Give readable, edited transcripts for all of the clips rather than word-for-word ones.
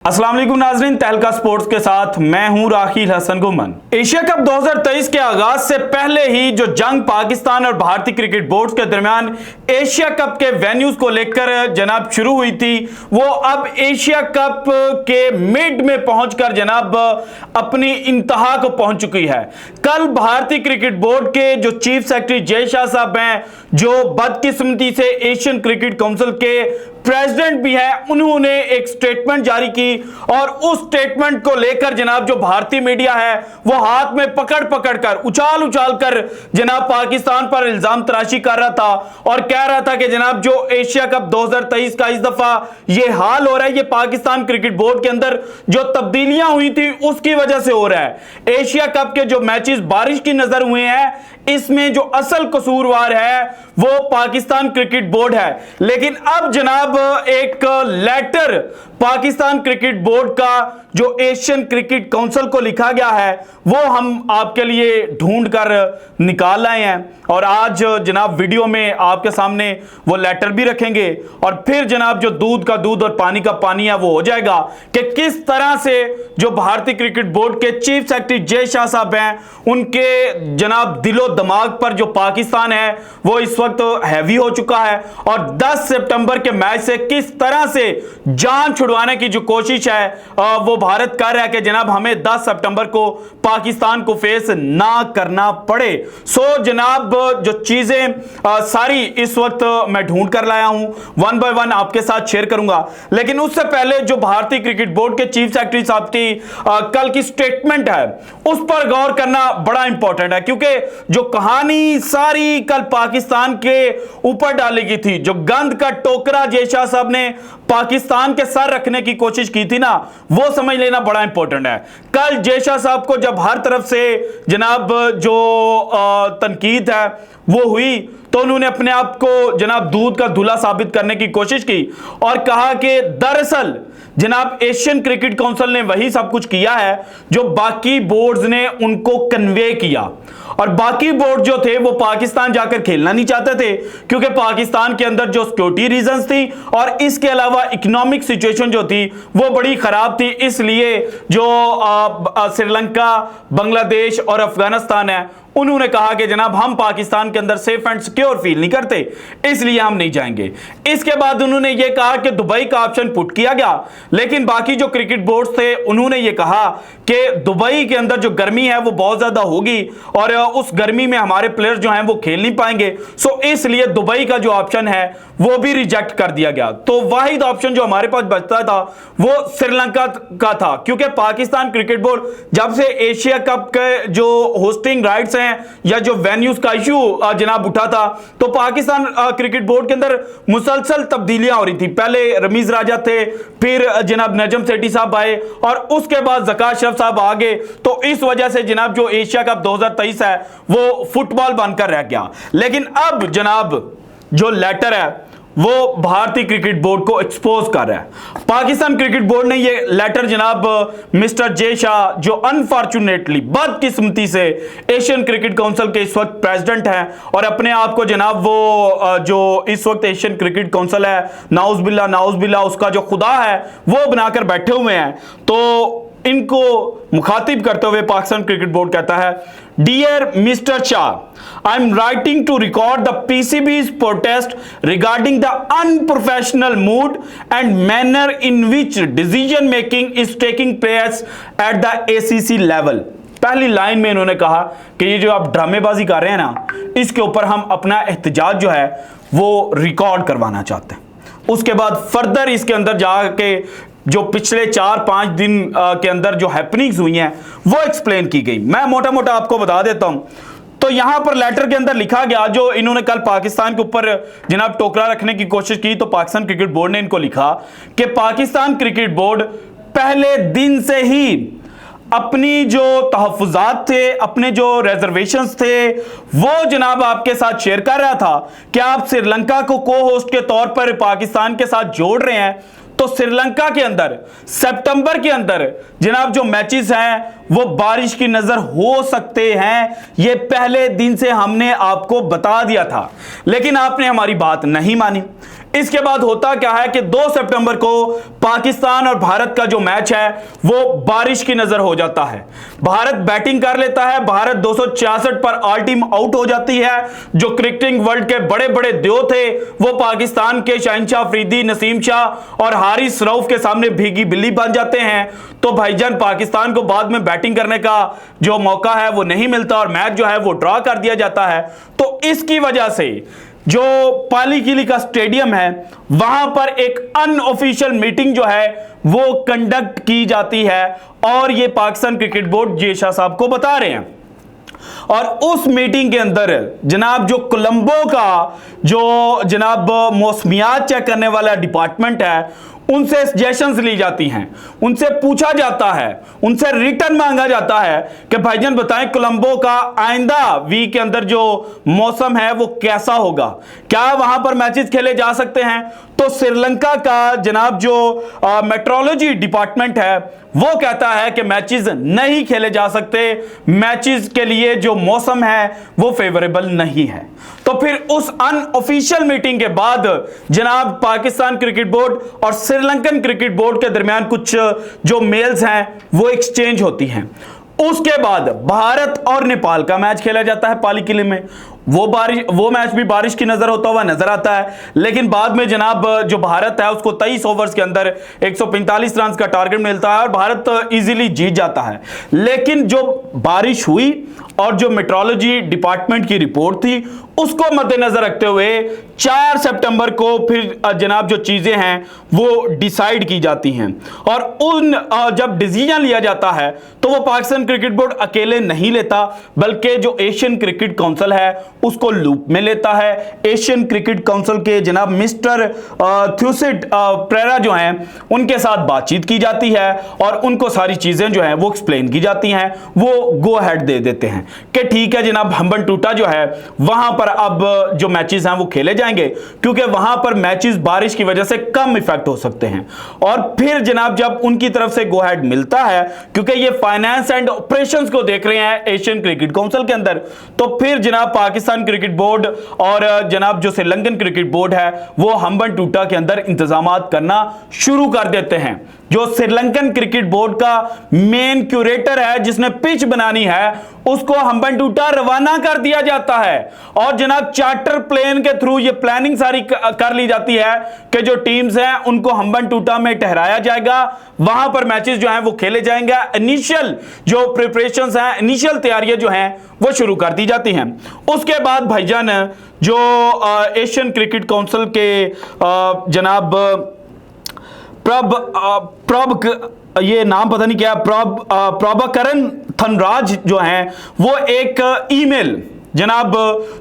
अस्सलाम वालेकुम नाज़रीन, तहलका स्पोर्ट्स के साथ मैं हूं राखिल हसन गुमन। एशिया कप 2023 के आगाज से पहले ही जो जंग पाकिस्तान और भारतीय क्रिकेट बोर्ड के दरमियान एशिया कप के वेन्यूज को लेकर जनाब शुरू हुई थी, वो अब एशिया कप के मिड में पहुंचकर जनाब अपनी इंतहा को पहुंच चुकी है। कल भारतीय क्रिकेट बोर्ड के जो चीफ सेक्रेटरी जय शाह साहब हैं, जो बदकिस्मती से एशियन क्रिकेट काउंसिल के प्रेसिडेंट भी है, उन्होंने एक स्टेटमेंट जारी की और उस स्टेटमेंट को लेकर जनाब जो भारतीय मीडिया है वो हाथ में पकड़ पकड़ कर उछाल उछाल कर जनाब पाकिस्तान पर इल्जाम तराशी कर रहा था और कह रहा था कि जनाब जो एशिया कप 2023 का इस दफा ये हाल हो रहा है, ये पाकिस्तान क्रिकेट बोर्ड के अंदर जो तब्दीलियां हुई थी उसकी वजह से हो रहा है। एशिया कप के जो मैचेस बारिश की नजर हुए हैं, इसमें जो असल कसूरवार है वो पाकिस्तान क्रिकेट बोर्ड है। लेकिन अब जनाब एक लेटर पाकिस्तान क्रिकेट बोर्ड का जो एशियन क्रिकेट काउंसिल को लिखा गया है वो हम आपके लिए ढूंढ कर निकाल लाए हैं और आज जनाब वीडियो में आपके सामने वो लेटर भी रखेंगे और फिर जनाब जो दूध का दूध और पानी का पानी है वो हो जाएगा कि किस तरह से जो भारतीय क्रिकेट बोर्ड के चीफ सेक्रेटरी जय शाह साहब हैं, उनके जनाब दिलो दिमाग पर जो पाकिस्तान है वो इस वक्त हैवी हो चुका है और 10 सितंबर के मैच से किस तरह से जान छुड़वाने की जो कोशिश है वो भारत कर रहा है कि जनाब हमें 10 सितंबर को पाकिस्तान को फेस ना करना पड़े। सो जनाब जो चीजें सारी इस वक्त मैं ढूंढ कर लाया हूं, वन बाय वन आपके साथ शेयर करूंगा। लेकिन उससे पहले जो भारतीय क्रिकेट बोर्ड के चीफ सेक्रेटरी साहब की कल की स्टेटमेंट है उस पर गौर करना बड़ा इंपॉर्टेंट है, क्योंकि जो कहानी सारी कल पाकिस्तान के ऊपर डाली गई थी, जो गंद का टोकरा जय शाह साहब ने पाकिस्तान के सर रखने की कोशिश की थी ना, वो समझ लेना बड़ा इंपॉर्टेंट है। कल जय शाह साहब को जब हर तरफ से जनाब जो तनकीद है वो हुई तो उन्होंने अपने आप को जनाब दूध का धुला साबित करने की कोशिश की और कहा कि दरअसल जनाब एशियन क्रिकेट काउंसिल ने वही सब कुछ किया है जो बाकी बोर्ड्स ने उनको कन्वे किया और बाकी बोर्ड जो थे वो पाकिस्तान जाकर खेलना नहीं चाहते थे क्योंकि पाकिस्तान के अंदर जो सिक्योरिटी रीजंस थी और इसके अलावा इकोनॉमिक सिचुएशन जो थी वो बड़ी खराब थी। इसलिए जो श्रीलंका, बांग्लादेश और अफगानिस्तान है उन्होंने कहा कि जनाब हम पाकिस्तान के अंदर सेफ एंड सिक्योर फील नहीं करते, इसलिए हम नहीं जाएंगे। इसके बाद उन्होंने ये कहा कि दुबई का ऑप्शन पुट किया गया, लेकिन बाकी जो क्रिकेट बोर्ड्स थे उन्होंने ये कहा कि दुबई के अंदर जो गर्मी है वो बहुत ज्यादा होगी और उस गर्मी में हमारे प्लेयर जो हैं वो खेल नहीं पाएंगे, सो इसलिए दुबई का जो ऑप्शन है वो भी रिजेक्ट कर दिया गया। तो वाहिद ऑप्शन जो हमारे पास बचता था वो श्रीलंका का था, क्योंकि पाकिस्तान क्रिकेट बोर्ड जब से एशिया कप के जो होस्टिंग राइट्स हैं या जो वेन्यूज का इशू जनाब उठा था तो पाकिस्तान क्रिकेट बोर्ड के अंदर मुसलसल तब्दीलियां हो रही थी। पहले रमीज राजा थे, फिर जनाब नजम सेठी साहब आए और उसके बाद ज़कात शरीफ साहब आ गए, तो इस वजह से जनाब जो एशिया कप 2023 है वो फुटबॉल बनकर रह गया। लेकिन अब जनाब जो लेटर है वो भारतीय क्रिकेट बोर्ड को एक्सपोज कर रहा है। पाकिस्तान क्रिकेट बोर्ड ने ये लेटर जनाब मिस्टर जय शाह, जो अनफॉर्चुनेटली बदकिस्मती से एशियन क्रिकेट काउंसिल के इस वक्त प्रेसिडेंट हैं और अपने आप को जनाब वो जो इस वक्त एशियन क्रिकेट काउंसिल है नाउज़ बिल्ला उसका जो खुदा है वो बनाकर बैठे हुए हैं, तो इनको मुखातिब करते हुए पाकिस्तान क्रिकेट बोर्ड कहता है, dear mister Shah, I am writing to record the PCB's protest regarding the unprofessional mood and manner in which decision making is taking place at the ACC level। पहली लाइन में इन्होंने कहा कि ये जो आप ड्रामेबाजी कर रहे हैं ना, इसके ऊपर हम अपना एहतजाज जो है वो रिकॉर्ड करवाना चाहते हैं। उसके बाद फर्दर इसके अंदर जाके जो पिछले 4-5 दिन के अंदर जो हैपनिंग्स हुई हैं वो एक्सप्लेन की गई। मैं मोटा मोटा आपको बता देता हूं। तो यहां पर लेटर के अंदर लिखा गया, जो इन्होंने कल पाकिस्तान के ऊपर जनाब टोकरा रखने की कोशिश की, तो पाकिस्तान क्रिकेट बोर्ड ने इनको लिखा कि पाकिस्तान क्रिकेट बोर्ड पहले दिन से ही अपनी जो तहफ़्फ़ुज़ात थे, अपने जो रिजर्वेशंस थे वो जनाब आपके साथ शेयर कर रहा था कि आप श्रीलंका को को होस्ट के तौर पर पाकिस्तान के साथ जोड़ रहे हैं। तो श्रीलंका के अंदर सितंबर के अंदर जनाब जो मैचेस हैं वो बारिश की नजर हो सकते हैं, ये पहले दिन से हमने आपको बता दिया था, लेकिन आपने हमारी बात नहीं मानी। इसके बाद होता क्या है कि 2 सितंबर को पाकिस्तान और भारत का जो मैच है वो बारिश की नजर हो जाता है। भारत बैटिंग कर लेता है, भारत 266 पर ऑल टीम आउट हो जाती है। जो क्रिकेटिंग वर्ल्ड के बड़े बड़े देव थे वो पाकिस्तान के शहंशाह अफरीदी, नसीम शाह और हारिस रऊफ के सामने भीगी बिल्ली बन जाते हैं। तो भाईजान पाकिस्तान को बाद में बैटिंग करने का जो मौका है वो नहीं मिलता और मैच जो है वो ड्रॉ कर दिया जाता है। तो इसकी वजह से जो पाली किली का स्टेडियम है वहां पर एक अनऑफिशियल मीटिंग जो है वो कंडक्ट की जाती है और ये पाकिस्तान क्रिकेट बोर्ड जे शाह साहब को बता रहे हैं। और उस मीटिंग के अंदर जनाब जो कोलंबो का जो जनाब मौसमियात चेक करने वाला डिपार्टमेंट है उनसे सजेशंस ली जाती हैं, उनसे पूछा जाता है, उनसे रिटर्न मांगा जाता है कि भाईजान बताएं कोलंबो का आइंदा वीक के अंदर जो मौसम है वो कैसा होगा, क्या वहां पर मैचेस खेले जा सकते हैं। तो श्रीलंका का जनाब जो मेट्रोलॉजी डिपार्टमेंट है वो कहता है कि मैचेस नहीं खेले जा सकते, मैचेस के लिए जो मौसम है वो फेवरेबल नहीं है। तो फिर उस अनऑफिशियल मीटिंग के बाद जनाब पाकिस्तान क्रिकेट बोर्ड और श्रीलंकन क्रिकेट बोर्ड के दरमियान कुछ जो मेल्स हैं वो एक्सचेंज होती हैं। उसके बाद भारत और नेपाल का मैच खेला जाता है पाली किले में। वो मैच भी बारिश की नजर होता हुआ नजर आता है, लेकिन बाद में जनाब जो भारत है उसको 23 ओवर्स के अंदर 145 रन का टारगेट मिलता है और भारत इजीली जीत जाता है। लेकिन जो बारिश हुई और जो मेट्रोलॉजी डिपार्टमेंट की रिपोर्ट थी उसको मद्देनजर रखते हुए 4 सितंबर को फिर जनाब जो चीजें हैं वो डिसाइड की जाती हैं और उन जब डिसीजन लिया जाता है तो वो पाकिस्तान क्रिकेट बोर्ड अकेले नहीं लेता बल्कि जो एशियन क्रिकेट काउंसिल है उसको लूप में लेता है। एशियन क्रिकेट काउंसिल के जनाब मिस्टर थ्यूसिट प्रेरा जो हैं उनके साथ बातचीत की जाती है और उनको सारी चीजें जो हैं वो एक्सप्लेन की जाती हैं। वो गो अहेड दे देते हैं कि ठीक है जनाब हम्बन टूटा जो है वहां पर अब जो मैचेस हैं वो खेले जाएंगे क्योंकि वहां पर मैचेस बारिश की वजह से कम इफेक्ट हो सकते हैं। और फिर जनाब जब उनकी तरफ से गो अहेड मिलता है क्योंकि ये फाइनेंस एंड ऑपरेशंस को देख रहे हैं एशियन क्रिकेट काउंसिल के अंदर, तो फिर जनाब पाकिस्तान क्रिकेट बोर्ड और जनाब जो श्रीलंकन क्रिकेट बोर्ड है वो हम्बन टूटा के अंदर इंतजामात करना शुरू कर देते हैं। जो श्रीलंकन क्रिकेट बोर्ड का मेन क्यूरेटर है जिसने पिच बनानी है उसको हम्बन टूटा रवाना कर दिया जाता है और जनाब चार्टर प्लेन के थ्रू ये प्लानिंग सारी कर ली जाती है कि जो टीम्स हैं उनको हम्बन टूटा में ठहराया जाएगा, वहां पर मैचेस जो हैं वो खेले जाएंगे। इनिशियल जो प्रिपरेशंस हैं, इनिशियल तैयारियां जो हैं वो शुरू कर दी जाती हैं। उसके बाद भाईजान जो एशियन क्रिकेट काउंसिल के जनाब ये नाम पता नहीं क्या प्रभाकरन धनराज जो हैं वो एक ईमेल जनाब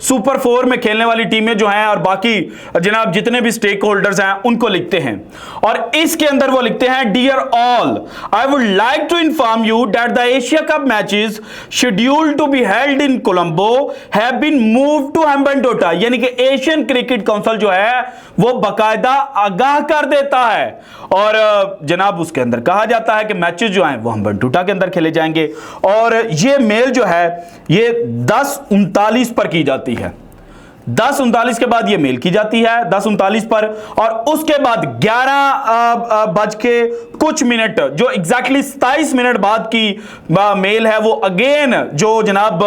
सुपर 4 में खेलने वाली टीमें जो हैं और बाकी जनाब जितने भी स्टेक होल्डर्स हैं उनको लिखते हैं और इसके अंदर वो लिखते हैं dear all, I would like to inform you that the Asia cup matches scheduled to be held in Colombo have been moved to Hambantota. यानी कि एशियन क्रिकेट काउंसिल जो है वो बाकायदा आगाह कर देता है और जनाब उसके अंदर कहा जाता है कि मैचेस जो हैं वो हम्बन टोटा के अंदर खेले जाएंगे। और ये मेल जो है ये 10:39 पर की जाती है, 10:39 के बाद ये मेल की जाती है 10:39 पर और उसके बाद 11 बज के कुछ मिनट जो एग्जैक्टली 27 मिनट बाद की मेल है वो अगेन जो जनाब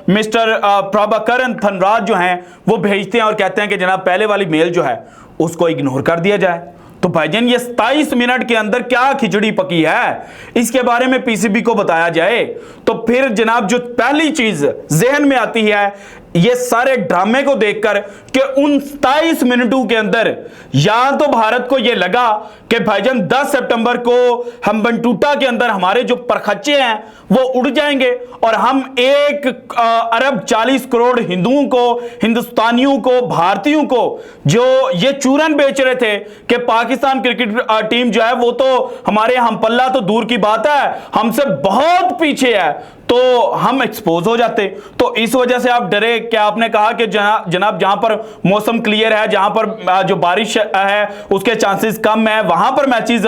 मिस्टर प्रभाकरन धनराज जो हैं वो भेजते हैं और कहते हैं कि जनाब पहले वाली मेल जो है उसको इग्नोर कर दिया जाए। तो भाईजान ये 27 मिनट के अंदर क्या खिचड़ी पकी है इसके बारे में पीसीबी को बताया जाए। तो फिर जनाब जो पहली चीज जहन में आती है ये सारे ड्रामे को देखकर कि उन 27 मिनटों के अंदर या तो भारत को ये लगा कि भाईजान 10 सितंबर को हम्बन टूटा के अंदर हमारे जो परखच्चे हैं वो उड़ जाएंगे और हम 1 अरब 40 करोड़ हिंदुओं को, हिंदुस्तानियों को, भारतीयों को जो ये चूरन बेच रहे थे कि पाकिस्तान क्रिकेट टीम जो है वो तो हमारे हम पल्ला तो दूर की बात है हमसे बहुत पीछे है, तो हम एक्सपोज हो जाते। तो इस वजह से आप डरे कि आपने कहा कि जनाब जहां पर मौसम क्लियर है, जहां पर जो बारिश है उसके चांसेस कम है वहां पर मैचेस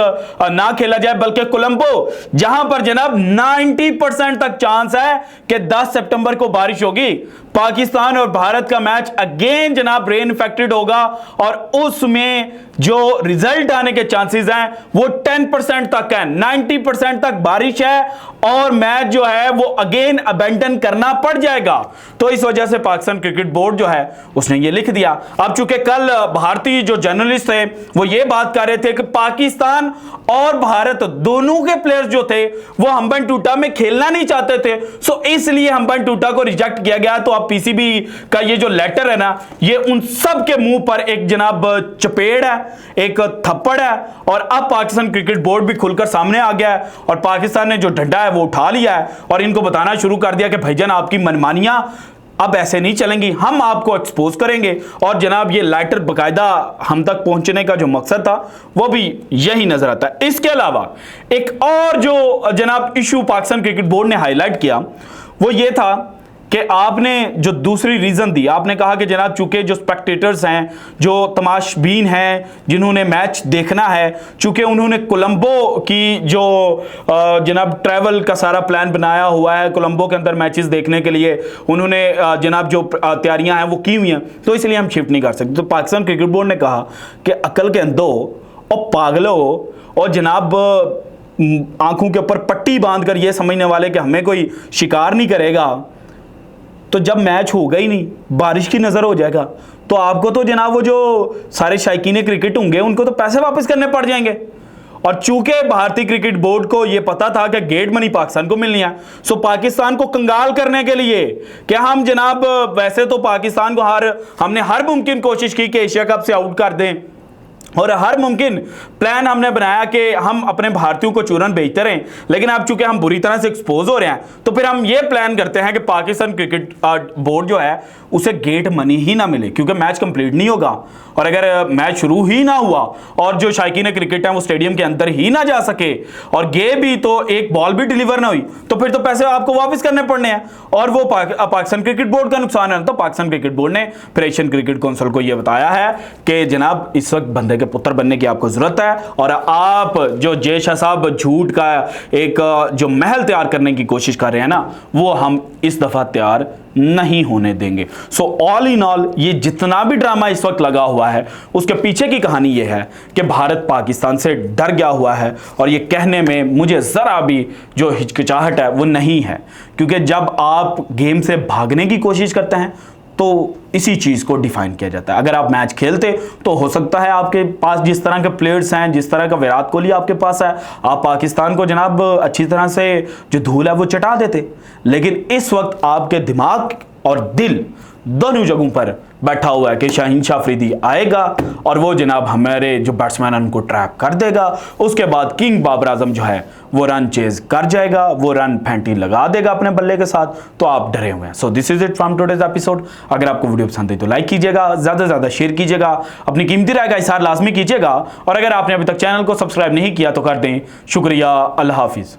ना खेला जाए, बल्कि कोलंबो जहां पर जनाब 90% तक चांस है कि 10 सितंबर को बारिश होगी पाकिस्तान और भारत का मैच अगेन जनाब रेन इफेक्टेड होगा और उसमें जो रिजल्ट आने के चांसेस हैं वो 10% तक है, 90% तक बारिश है और मैच जो है वो अगेन अबेंडन करना पड़ जाएगा। तो इस वजह से पाकिस्तान क्रिकेट बोर्ड जो है उसने ये लिख दिया। अब चूंकि कल भारतीय जो जर्नलिस्ट थे वो ये बात कर रहे थे कि पाकिस्तान और भारत दोनों के प्लेयर्स जो थे वो हम्बनटूटा में खेलना नहीं चाहते थे, सो इसलिए हम्बनटूटा को रिजेक्ट किया गया। तो अब पीसीबी का ये जो लेटर है ना, ये उन सब के मुंह पर एक जनाब चपेड़ है, एक थप्पड़ है और अब पाकिस्तान क्रिकेट बोर्ड भी खुलकर सामने आ गया है और पाकिस्तान ने जो डंडा है वो उठा लिया है और इनको बताना शुरू कर दिया कि भाईजान आपकी मनमानियां अब ऐसे नहीं चलेंगी, हम आपको एक्सपोज करेंगे। और जनाब ये लेटर बकायदा हम तक पहुंचने का जो मकसद था वो भी यही नजर आता है। इसके अलावा एक और जो जनाब इशू पाकिस्तान क्रिकेट बोर्ड ने हाईलाइट किया वो ये था कि आपने जो दूसरी रीजन दी, आपने कहा कि जनाब चूंकि जो स्पेक्टेटर्स हैं, जो तमाशबीन हैं, जिन्होंने मैच देखना है, चूंकि उन्होंने कोलंबो की जो जनाब ट्रैवल का सारा प्लान बनाया हुआ है, कोलंबो के अंदर मैचेस देखने के लिए उन्होंने जनाब जो तैयारियां हैं वो की हुई हैं, तो इसलिए हम शिफ्ट नहीं कर सकते। तो पाकिस्तान क्रिकेट बोर्ड ने कहा कि अकल के अंधो और पागलों और जनाब आंखों के ऊपर पट्टी बांधकर यह समझने वाले कि हमें कोई शिकार नहीं करेगा, तो जब मैच होगा ही नहीं, बारिश की नजर हो जाएगा, तो आपको तो जनाब वो जो सारे शायकीन क्रिकेट होंगे उनको तो पैसे वापस करने पड़ जाएंगे। और चूंकि भारतीय क्रिकेट बोर्ड को यह पता था कि गेट मनी पाकिस्तान को मिलनी है, सो पाकिस्तान को कंगाल करने के लिए कि हम जनाब वैसे तो पाकिस्तान को हमने हर मुमकिन कोशिश की कि एशिया कप से आउट कर दें और हर मुमकिन प्लान हमने बनाया कि हम अपने भारतीयों को चूरन बेचते रहें, लेकिन अब चूंकि हम बुरी तरह से एक्सपोज हो रहे हैं तो फिर हम ये प्लान करते हैं कि पाकिस्तान क्रिकेट बोर्ड जो है उसे गेट मनी ही ना मिले, क्योंकि मैच कंप्लीट नहीं होगा। और अगर मैच शुरू ही ना हुआ और जो शायकीन क्रिकेट है वो स्टेडियम के अंदर ही ना जा सके और गे भी तो एक बॉल भी डिलीवर ना हुई, तो फिर तो पैसे आपको वापस करने पड़ने हैं और वो पाकिस्तान क्रिकेट बोर्ड का नुकसान है। तो पाकिस्तान क्रिकेट बोर्ड ने फिर एशियन क्रिकेट काउंसिल को यह बताया है कि जनाब इस वक्त बंदे के पुत्र बनने की आपको जरूरत है और आप जो जयशाह साहब झूठ का एक जो महल तैयार करने की कोशिश कर रहे हैं ना, वो हम इस दफा तैयार नहीं होने देंगे। सो ऑल इन ऑल ये जितना भी ड्रामा इस वक्त लगा हुआ है उसके पीछे की कहानी ये है कि भारत पाकिस्तान से डर गया हुआ है और ये कहने में मुझे जरा भी जो हिचकिचाहट है वो नहीं है, क्योंकि जब आप गेम से भागने की कोशिश करते हैं तो इसी चीज को डिफाइन किया जाता है। अगर आप मैच खेलते तो हो सकता है आपके पास जिस तरह के प्लेयर्स हैं, जिस तरह का विराट कोहली आपके पास है, आप पाकिस्तान को जनाब अच्छी तरह से जो धूल है वो चटा देते, लेकिन इस वक्त आपके दिमाग और दिल दोनों जगहों पर बैठा हुआ है कि शाहीन शाह अफरीदी आएगा और वो जनाब हमारे जो बैट्समैन हैं उनको ट्रैप कर देगा, उसके बाद किंग बाबर आजम जो है वो रन चेज कर जाएगा, वो रन फैंटी लगा देगा अपने बल्ले के साथ, तो आप डरे हुए हैं। So this is it from today's episode. अगर आपको वीडियो पसंद आई तो लाइक कीजिएगा, ज्यादा से ज्यादा शेयर कीजिएगा, अपनी कीमती राय का इज़हार लाजमी कीजिएगा और अगर आपने अभी तक चैनल को सब्सक्राइब नहीं किया तो कर दें। शुक्रिया, अल्लाह हाफिज।